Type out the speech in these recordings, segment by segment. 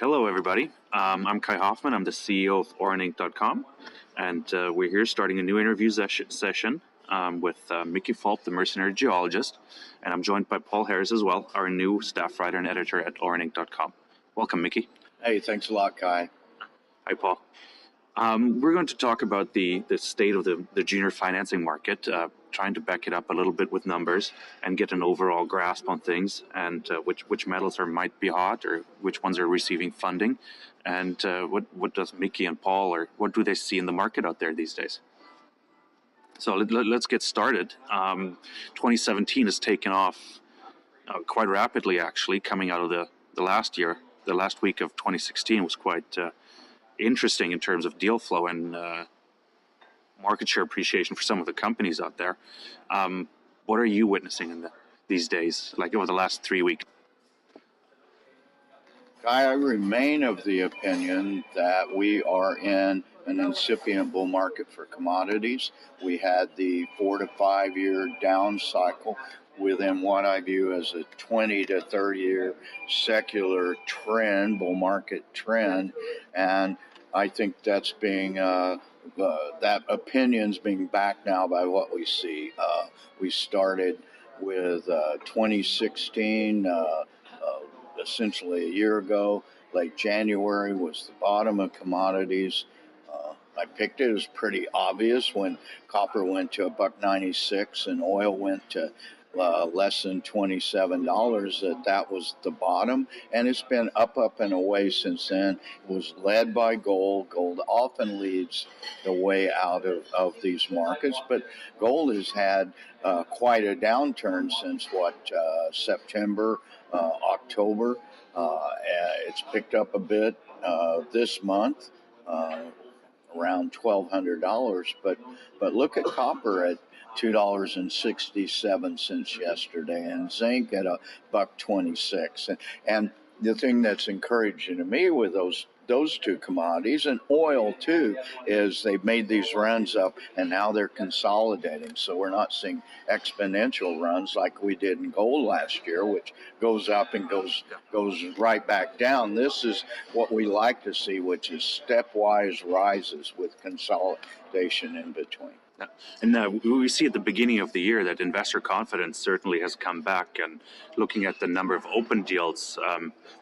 Hello, everybody. I'm Kai Hoffmann. I'm the CEO of Oreninc.com, and we're here starting a new interview session with Mickey Fulp, the Mercenary Geologist, and I'm joined by Paul Harris as well, our new staff writer and editor at Oreninc.com. Welcome, Mickey. Hey, thanks a lot, Kai. Hi, Paul. We're going to talk about the state of the junior financing market, trying to back it up a little bit with numbers and get an overall grasp on things and which metals might be hot or which ones are receiving funding, and what does Mickey and Paul, or what do they see in the market out there these days? So let's get started. 2017 has taken off quite rapidly, actually, coming out of the last year. The last week of 2016 was quite interesting in terms of deal flow and market share appreciation for some of the companies out there. What are you witnessing these days, like over the last 3 weeks? I remain of the opinion that we are in an incipient bull market for commodities. We had the 4 to 5 year down cycle within what I view as a 20 to 30 year secular trend, bull market trend, and I think that's being that opinion's being backed now by what we see. We started with 2016, essentially a year ago. Late January was the bottom of commodities. I picked it. It was pretty obvious when copper went to $1.96 and oil went to less than $27, that was the bottom, and it's been up and away since then. It was led by gold. Gold often leads the way out of these markets, but gold has had quite a downturn since September, October. It's picked up a bit this month, around $1,200, but look at copper at $2.67 yesterday, and zinc at $1.26. And the thing that's encouraging to me with those two commodities, and oil too, is they've made these runs up and now they're consolidating. So we're not seeing exponential runs like we did in gold last year, which goes up and goes right back down. This is what we like to see, which is stepwise rises with consolidation in between. And we see at the beginning of the year that investor confidence certainly has come back, and looking at the number of open deals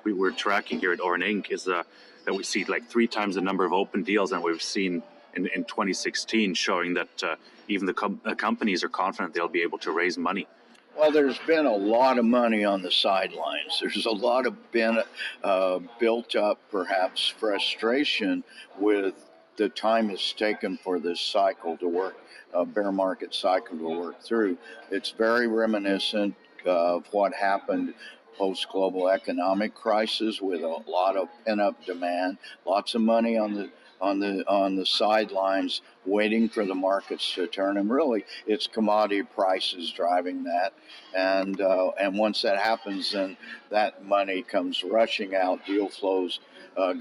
we were tracking here at Oreninc is that we see like 3 times the number of open deals than we've seen in 2016, showing that even the companies are confident they'll be able to raise money. Well, there's been a lot of money on the sidelines. There's a lot of built up, perhaps, frustration with the time it's taken for this cycle to work, bear market cycle to work through. It's very reminiscent of what happened post-global economic crisis, with a lot of pent-up demand, lots of money on the sidelines waiting for the markets to turn, and really it's commodity prices driving that, and once that happens, then that money comes rushing out. Deal flows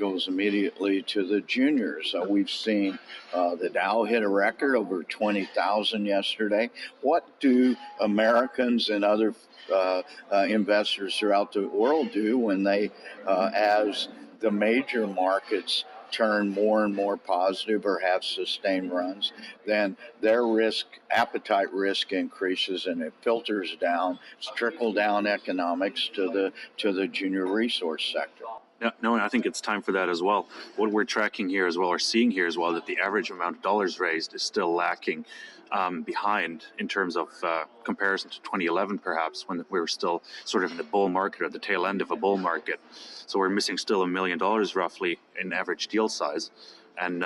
goes immediately to the juniors. We've seen the Dow hit a record over 20,000 yesterday. What do Americans and other investors throughout the world do when they, as the major markets turn more and more positive or have sustained runs, then their appetite risk increases, and it filters down. It's trickle down economics to the junior resource sector. Yeah, no, and I think it's time for that as well. What we're tracking here as well, or seeing here as well, that the average amount of dollars raised is still lacking behind in terms of comparison to 2011, perhaps, when we were still sort of in the bull market, or at the tail end of a bull market. So we're missing still $1 million roughly in average deal size. And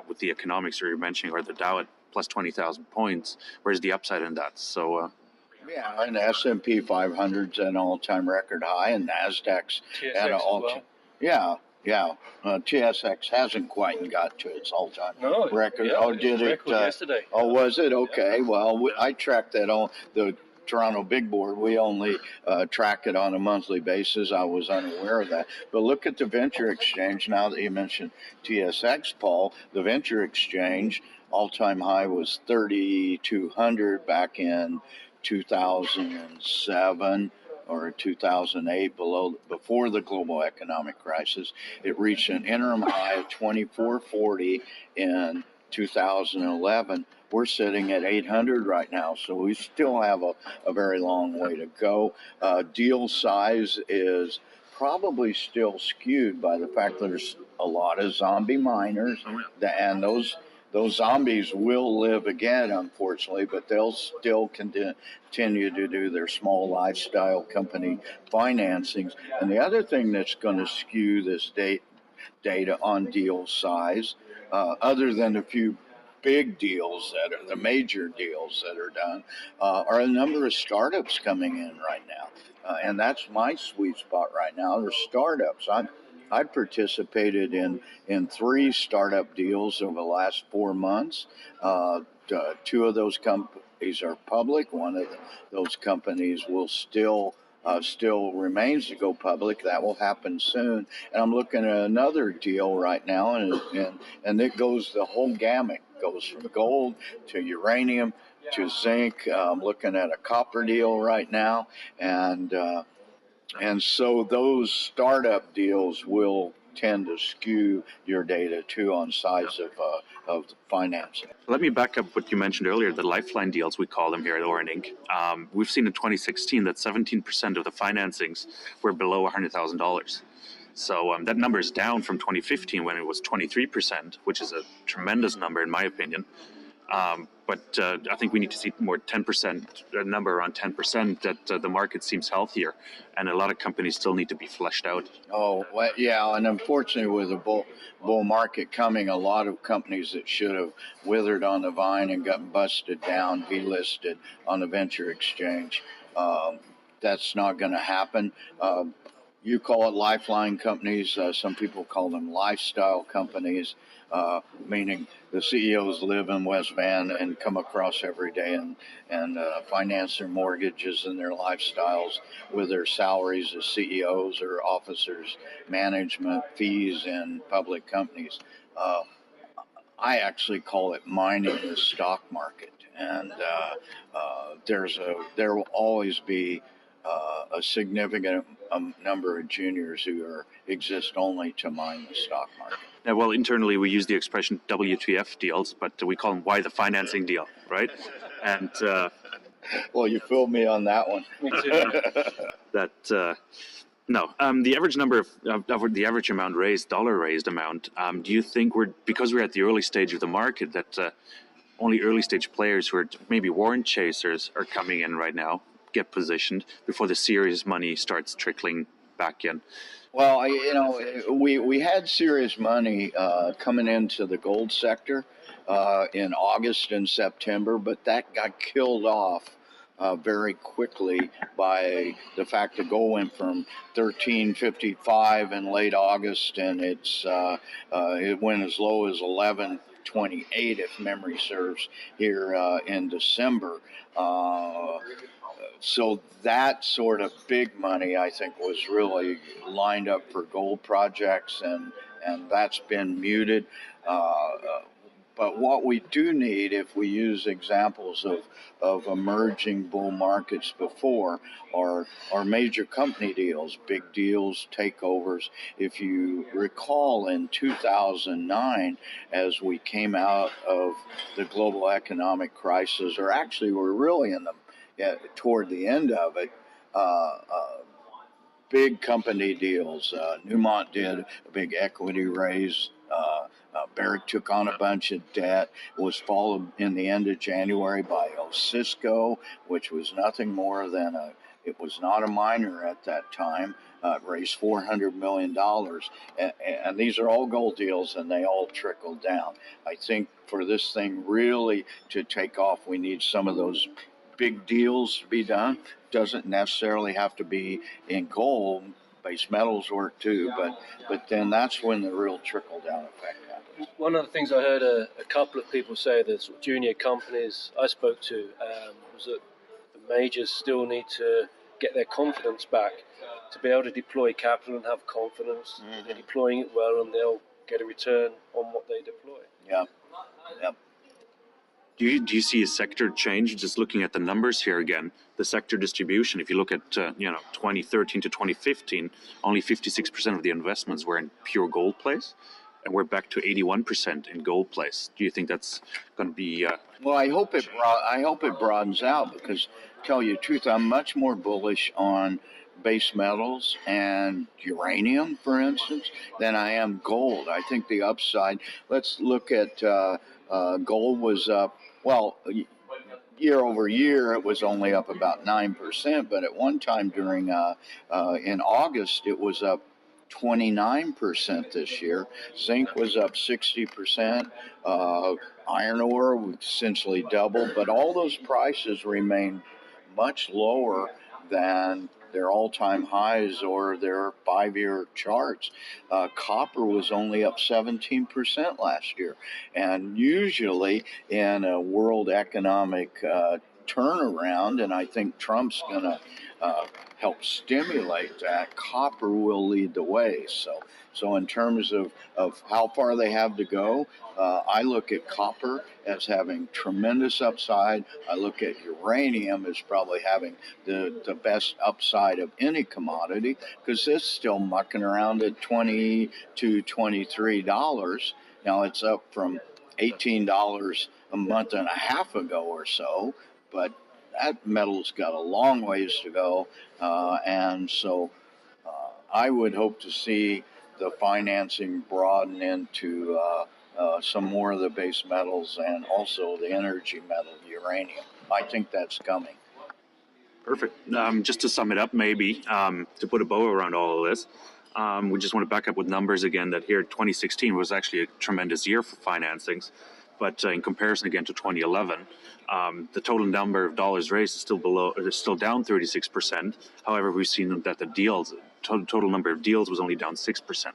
with the economics you're mentioning, or the Dow at plus 20,000 points, where's the upside in that? So. Yeah, and S&P 500's at an all-time record high, and Nasdaq's at an all-time. Well. Yeah. TSX hasn't quite got to its all-time record. Yeah, did it? Yesterday. Was it? Okay. Well, I tracked that on the Toronto Big Board. We only track it on a monthly basis. I was unaware of that. But look at the Venture Exchange. Now that you mentioned TSX, Paul, the Venture Exchange all-time high was 3,200 back in 2007. or 2008, before the global economic crisis. It reached an interim high of 2440 in 2011. We're sitting at 800 right now, so we still have a very long way to go. Deal size is probably still skewed by the fact that there's a lot of zombie miners, and those zombies will live again, unfortunately, but they'll still continue to do their small lifestyle company financings. And the other thing that's going to skew this data on deal size, other than a few big deals that are the major deals that are done, are a number of startups coming in right now. And that's my sweet spot right now. There's startups. I participated in 3 startup deals over the last 4 months. 2 of those companies are public. One of those companies will still remains to go public. That will happen soon. And I'm looking at another deal right now, and it goes the whole gamut. Goes from gold to uranium to zinc. I'm looking at a copper deal right now, and so those startup deals will tend to skew your data too on size of financing. Let me back up what you mentioned earlier, the Lifeline deals, we call them here at Oreninc. We've seen in 2016 that 17% of the financings were below $100,000. So that number is down from 2015 when it was 23%, which is a tremendous number in my opinion. But I think we need to see more 10%, a number around 10%, that the market seems healthier, and a lot of companies still need to be fleshed out. Oh, well, yeah, and unfortunately with the bull market coming, a lot of companies that should have withered on the vine and got busted down, delisted on the venture exchange. That's not going to happen. You call it lifeline companies. Some people call them lifestyle companies, meaning the CEOs live in West Van and come across every day and finance their mortgages and their lifestyles with their salaries as CEOs or officers, management fees in public companies. I actually call it mining the stock market, and there will always be a significant number of juniors who exist only to mine the stock market. Now, well, internally we use the expression WTF deals, but we call them why the financing deal, right? And well, you fooled me on that one. Me too. No, the average number of the average amount raised, dollar raised amount. Do you think because we're at the early stage of the market, that only early stage players who are maybe warrant chasers are coming in right now, get positioned before the serious money starts trickling back in? Well, we had serious money coming into the gold sector in August and September, but that got killed off very quickly by the that gold went from 1355 in late August, and it went as low as 1128, if memory serves, here in December. So that sort of big money, I think, was really lined up for gold projects, and that's been muted. But what we do need, if we use examples of emerging bull markets before, are major company deals, big deals, takeovers. If you recall, in 2009, as we came out of the global economic crisis, or actually we're really toward the end of it, big company deals. Newmont did a big equity raise. Barrick took on a bunch of debt. It was followed in the end of January by Cisco, which was nothing more than it was not a miner at that time. Raised $400 million. And these are all gold deals, and they all trickled down. I think for this thing really to take off, we need some of those big deals to be done. Doesn't necessarily have to be in gold. Base metals work too, but then that's when the real trickle down effect happens. One of the things I heard a couple of people say, the sort of junior companies I spoke to, was that the majors still need to get their confidence back to be able to deploy capital and have confidence that they're deploying it well, and they'll get a return on what they deploy. Yeah. Yep. Do you see a sector change, just looking at the numbers here again? the sector distribution. If you look at 2013 to 2015, only 56% of the investments were in pure gold plays, and we're back to 81% in gold plays. Do you think that's going to be? Well, I hope it broadens out, because, to tell you the truth, I'm much more bullish on base metals and uranium, for instance, than I am gold. I think the upside. Let's look at gold was up. Well, year over year, it was only up about 9%, but at one time during in August, it was up 29% this year. Zinc was up 60%. Iron ore essentially doubled, but all those prices remain much lower than their all-time highs or their 5-year charts. Copper was only up 17% last year, and usually in a world economic turnaround, and I think Trump's going to help stimulate that, copper will lead the way. So in terms of how far they have to go, I look at copper as having tremendous upside. I look at uranium as probably having the best upside of any commodity, because it's still mucking around at $20 to $23. Now it's up from $18 a month and a half ago or so, but that metal's got a long ways to go, and so I would hope to see the financing broaden into some more of the base metals and also the energy metal, uranium. I think that's coming. Perfect. Just to sum it up, maybe to put a bow around all of this, we just want to back up with numbers again. That here, 2016 was actually a tremendous year for financings, but in comparison again to 2011, the total number of dollars raised is still down 36%. However, we've seen that the deals, total number of deals, was only down 6%.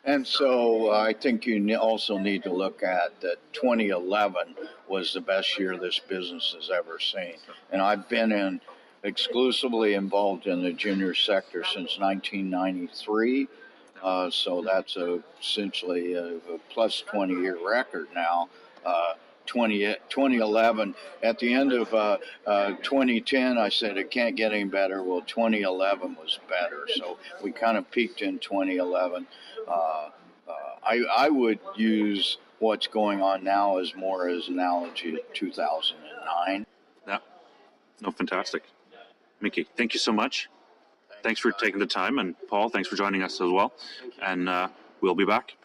And so I think you also need to look at that 2011 was the best year this business has ever seen. And I've been exclusively involved in the junior sector since 1993. So that's essentially a plus 20-year record now. 2011, at the end of 2010, I said it can't get any better. Well, 2011 was better. So we kind of peaked in 2011. I would use what's going on now as more as an analogy to 2009. Yeah, no, fantastic. Mickey, thank you so much. Thanks for taking the time. And Paul, thanks for joining us as well. And we'll be back.